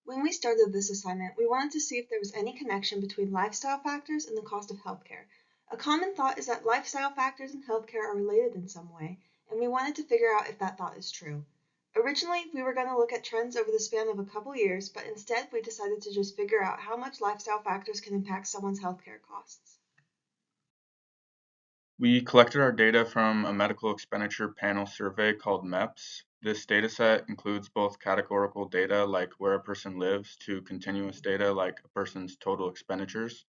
When we started this assignment, we wanted to see if there was any connection between lifestyle factors and the cost of healthcare. A common thought is that lifestyle factors and healthcare are related in some way, and we wanted to figure out if that thought is true. Originally, we were going to look at trends over the span of a couple years, but instead we decided to just figure out how much lifestyle factors can impact someone's healthcare costs. We collected our data from a medical expenditure panel survey called MEPS. This dataset includes both categorical data like where a person lives to continuous data like a person's total expenditures.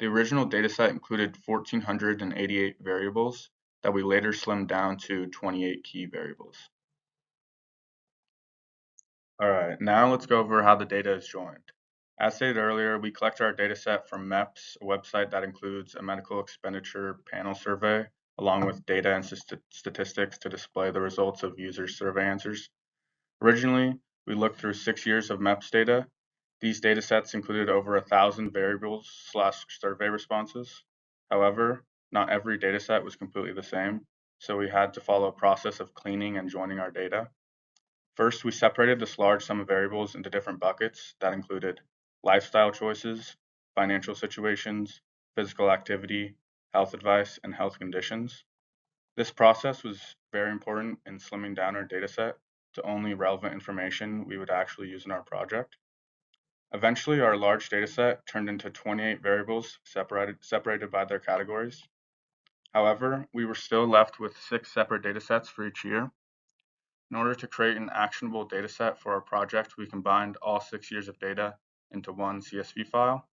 The original dataset included 1,488 variables that we later slimmed down to 28 key variables. All right, now let's go over how the data is joined. As stated earlier, we collect our data set from MEPS, a website that includes a medical expenditure panel survey, along with data and statistics to display the results of users' survey answers. Originally, we looked through 6 years of MEPS data. These data sets included over 1,000 variables/survey responses. However, not every data set was completely the same, so we had to follow a process of cleaning and joining our data. First, we separated this large sum of variables into different buckets that included lifestyle choices, financial situations, physical activity, health advice, and health conditions. This process was very important in slimming down our dataset to only relevant information we would actually use in our project. Eventually, our large dataset turned into 28 variables separated by their categories. However, we were still left with 6 separate datasets for each year. In order to create an actionable dataset for our project, we combined all 6 years of data into one CSV file.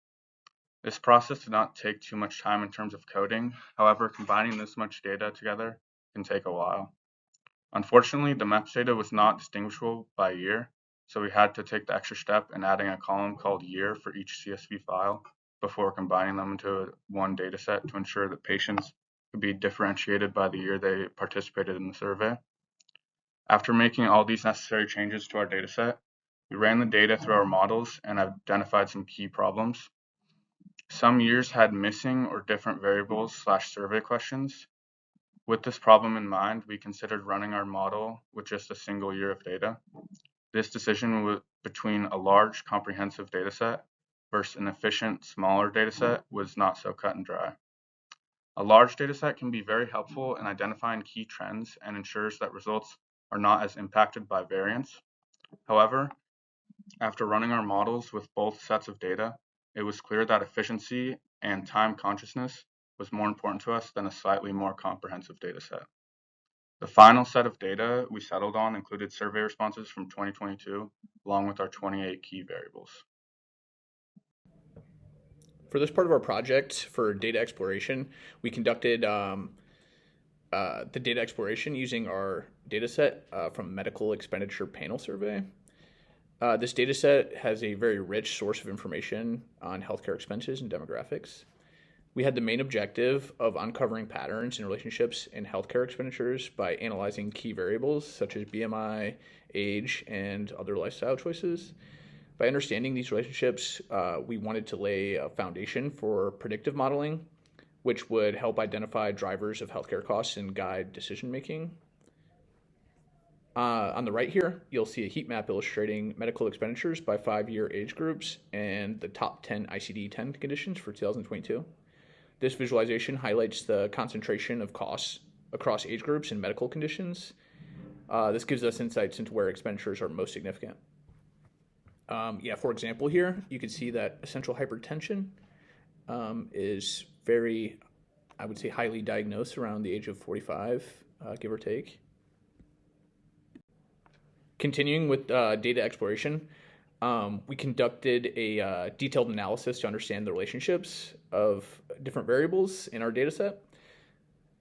This process did not take too much time in terms of coding. However, combining this much data together can take a while. Unfortunately, the MEPS data was not distinguishable by year, so we had to take the extra step in adding a column called year for each CSV file before combining them into one dataset to ensure that patients could be differentiated by the year they participated in the survey. After making all these necessary changes to our dataset, we ran the data through our models and identified some key problems. Some years had missing or different variables/survey questions. With this problem in mind, we considered running our model with just a single year of data. This decision between a large, comprehensive dataset versus an efficient, smaller dataset was not so cut and dry. A large dataset can be very helpful in identifying key trends and ensures that results are not as impacted by variance. However, after running our models with both sets of data, it was clear that efficiency and time consciousness was more important to us than a slightly more comprehensive dataset. The final set of data we settled on included survey responses from 2022, along with our 28 key variables. For this part of our project for data exploration, we conducted the data exploration using our data set from Medical Expenditure Panel Survey. This data set has a very rich source of information on healthcare expenses and demographics. We had the main objective of uncovering patterns and relationships in healthcare expenditures by analyzing key variables such as BMI, age, and other lifestyle choices. By understanding these relationships, we wanted to lay a foundation for predictive modeling, which would help identify drivers of healthcare costs and guide decision making. On the right here, you'll see a heat map illustrating medical expenditures by 5-year age groups and the top 10 ICD-10 conditions for 2022. This visualization highlights the concentration of costs across age groups and medical conditions. This gives us insights into where expenditures are most significant. For example, here, you can see that essential hypertension is very, I would say, highly diagnosed around the age of 45, give or take. Continuing with data exploration, we conducted a detailed analysis to understand the relationships of different variables in our data set.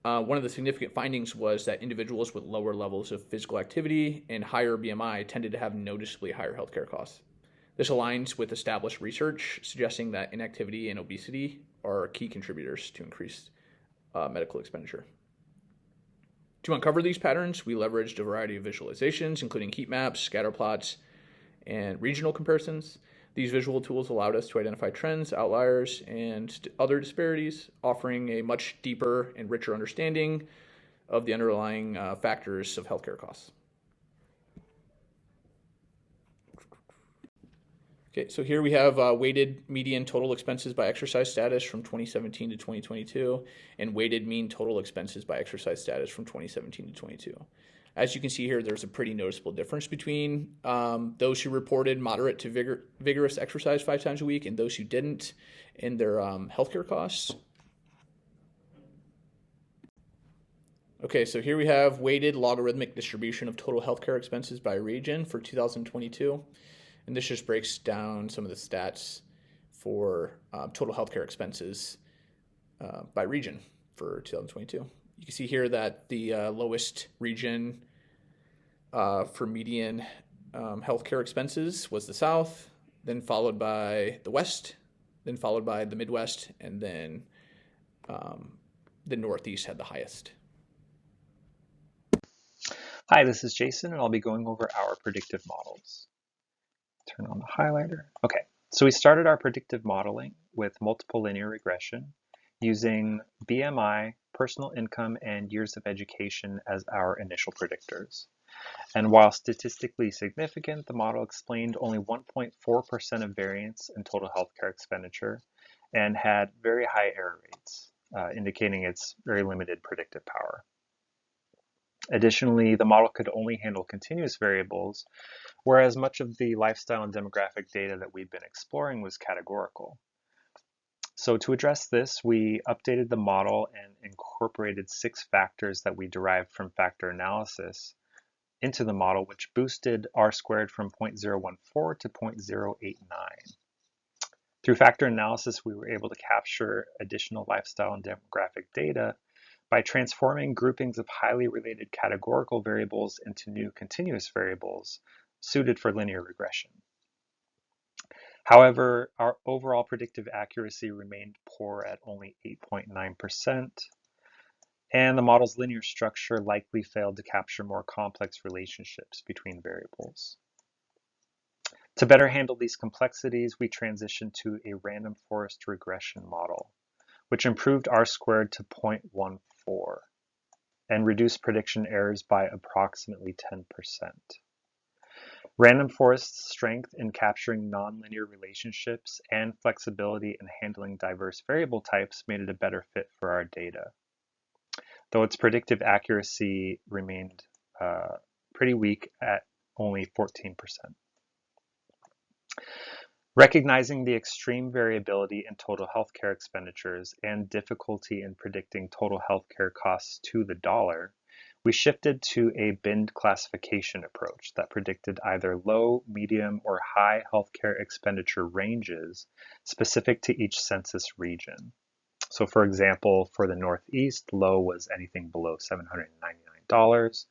One of the significant findings was that individuals with lower levels of physical activity and higher BMI tended to have noticeably higher healthcare costs. This aligns with established research suggesting that inactivity and obesity are key contributors to increased medical expenditure. To uncover these patterns, we leveraged a variety of visualizations, including heat maps, scatter plots, and regional comparisons. These visual tools allowed us to identify trends, outliers, and other disparities, offering a much deeper and richer understanding of the underlying factors of healthcare costs. Okay, so here we have weighted median total expenses by exercise status from 2017 to 2022, and weighted mean total expenses by exercise status from 2017 to 22. As you can see here, there's a pretty noticeable difference between those who reported moderate to vigorous exercise 5 times a week and those who didn't in their healthcare costs. Okay, so here we have weighted logarithmic distribution of total healthcare expenses by region for 2022. And this just breaks down some of the stats for total healthcare expenses by region for 2022. You can see here that the lowest region for median healthcare expenses was the South, then followed by the West, then followed by the Midwest, and then the Northeast had the highest. Hi, this is Jason, and I'll be going over our predictive models. Turn on the highlighter. Okay, so we started our predictive modeling with multiple linear regression using BMI, personal income, and years of education as our initial predictors. And while statistically significant, the model explained only 1.4% of variance in total healthcare expenditure and had very high error rates, indicating its very limited predictive power. Additionally, the model could only handle continuous variables, whereas much of the lifestyle and demographic data that we've been exploring was categorical. So to address this, we updated the model and incorporated 6 factors that we derived from factor analysis into the model, which boosted R-squared from 0.014 to 0.089. Through factor analysis, we were able to capture additional lifestyle and demographic data by transforming groupings of highly related categorical variables into new continuous variables suited for linear regression. However, our overall predictive accuracy remained poor at only 8.9%, and the model's linear structure likely failed to capture more complex relationships between variables. To better handle these complexities, we transitioned to a random forest regression model, which improved R-squared to 0.14 and reduced prediction errors by approximately 10%. Random forest's strength in capturing nonlinear relationships and flexibility in handling diverse variable types made it a better fit for our data, though its predictive accuracy remained pretty weak at only 14%. Recognizing the extreme variability in total healthcare expenditures and difficulty in predicting total healthcare costs to the dollar, we shifted to a binned classification approach that predicted either low, medium, or high healthcare expenditure ranges specific to each census region. So for example, for the Northeast, low was anything below $799.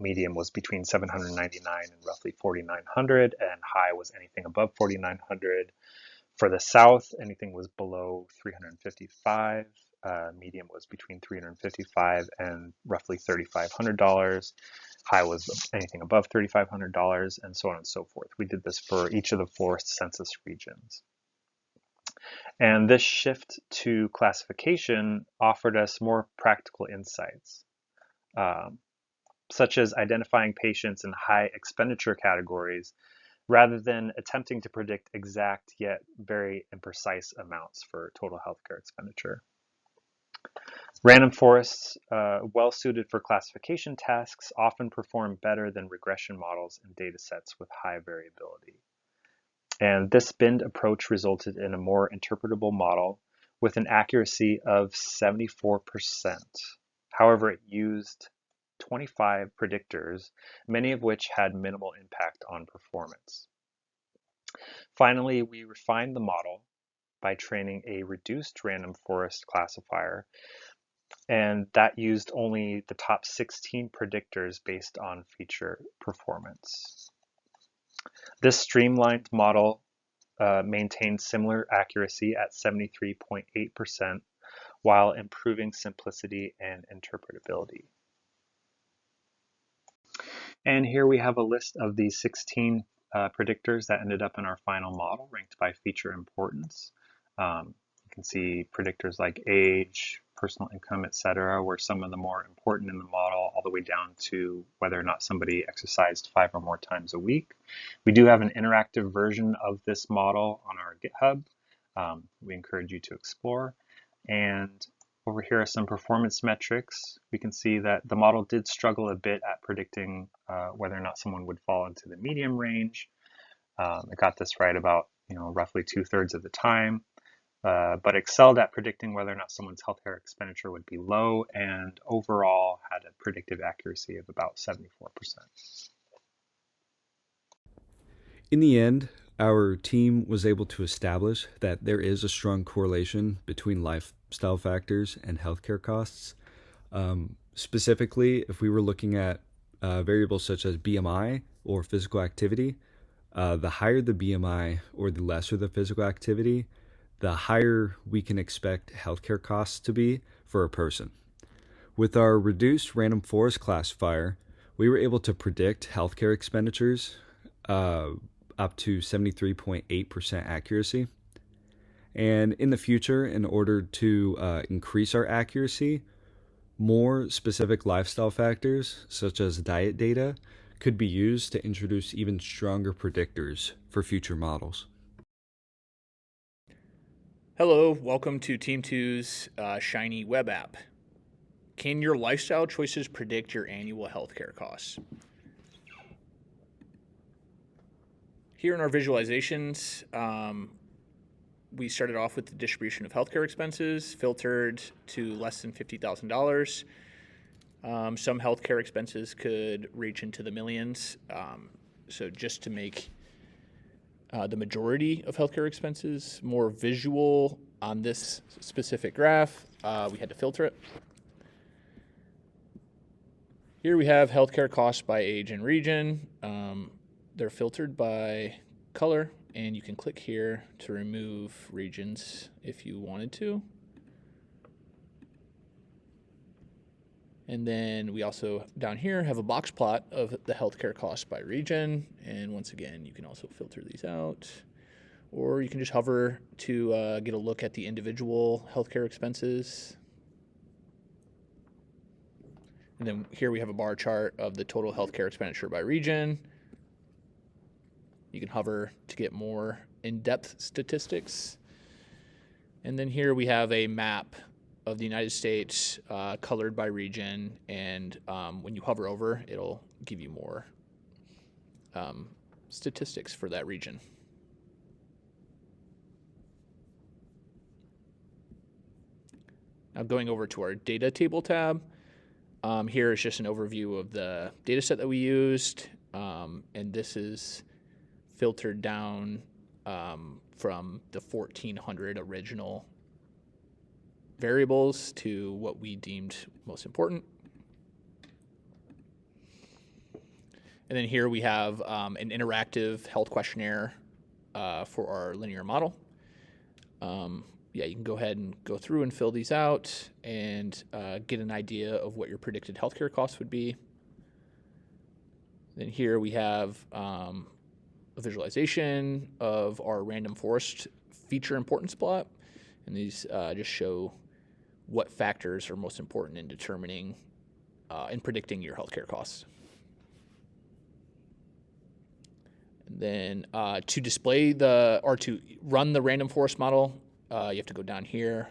Medium was between $799 and roughly $4,900, and high was anything above $4,900. For the South, anything was below $355. Medium was between $355 and roughly $3,500. High was anything above $3,500, and so on and so forth. We did this for each of the 4 census regions. And this shift to classification offered us more practical insights, such as identifying patients in high expenditure categories rather than attempting to predict exact yet very imprecise amounts for total healthcare expenditure. Random forests, well suited for classification tasks, often perform better than regression models in data sets with high variability. And this binned approach resulted in a more interpretable model with an accuracy of 74%. However, it used 25 predictors, many of which had minimal impact on performance. Finally, we refined the model by training a reduced random forest classifier, and that used only the top 16 predictors based on feature performance. This streamlined model maintained similar accuracy at 73.8% while improving simplicity and interpretability. And here we have a list of the 16 predictors that ended up in our final model, ranked by feature importance. You can see predictors like age, personal income, etc., were some of the more important in the model, all the way down to whether or not somebody exercised 5 or more times a week. We do have an interactive version of this model on our GitHub. We encourage you to explore. And over here are some performance metrics. We can see that the model did struggle a bit at predicting whether or not someone would fall into the medium range. It got this right about roughly 2/3 of the time, but excelled at predicting whether or not someone's healthcare expenditure would be low, and overall had a predictive accuracy of about 74%. In the end, our team was able to establish that there is a strong correlation between lifestyle factors and healthcare costs. Specifically, if we were looking at variables such as BMI or physical activity, the higher the BMI or the lesser the physical activity, the higher we can expect healthcare costs to be for a person. With our reduced random forest classifier, we were able to predict healthcare expenditures up to 73.8% accuracy. And in the future, in order to increase our accuracy, more specific lifestyle factors, such as diet data, could be used to introduce even stronger predictors for future models. Hello, welcome to Team 2's Shiny web app. Can your lifestyle choices predict your annual healthcare costs? Here in our visualizations, we started off with the distribution of healthcare expenses, filtered to less than $50,000. Some healthcare expenses could reach into the millions. So just to make the majority of healthcare expenses more visual on this specific graph, we had to filter it. Here we have healthcare costs by age and region. They're filtered by color, and you can click here to remove regions if you wanted to. And then we also down here have a box plot of the healthcare costs by region. And once again, you can also filter these out, or you can just hover to get a look at the individual healthcare expenses. And then here we have a bar chart of the total healthcare expenditure by region. You can hover to get more in-depth statistics. And then here we have a map of the United States colored by region. And when you hover over, it'll give you more statistics for that region. Now going over to our data table tab, here is just an overview of the data set that we used. And this is filtered down from the 1,400 original variables to what we deemed most important. And then here we have an interactive health questionnaire for our linear model. You can go ahead and go through and fill these out and get an idea of what your predicted healthcare costs would be. Then here we have a visualization of our random forest feature importance plot. And these just show what factors are most important in determining and predicting your healthcare costs. And then to display to run the random forest model, you have to go down here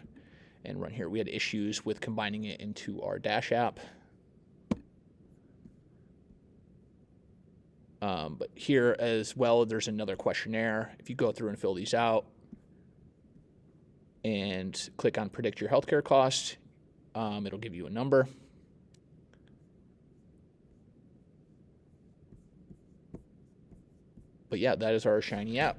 and run here. We had issues with combining it into our Dash app. But here as well, there's another questionnaire. If you go through and fill these out and click on predict your healthcare cost, it'll give you a number. But yeah, that is our Shiny app.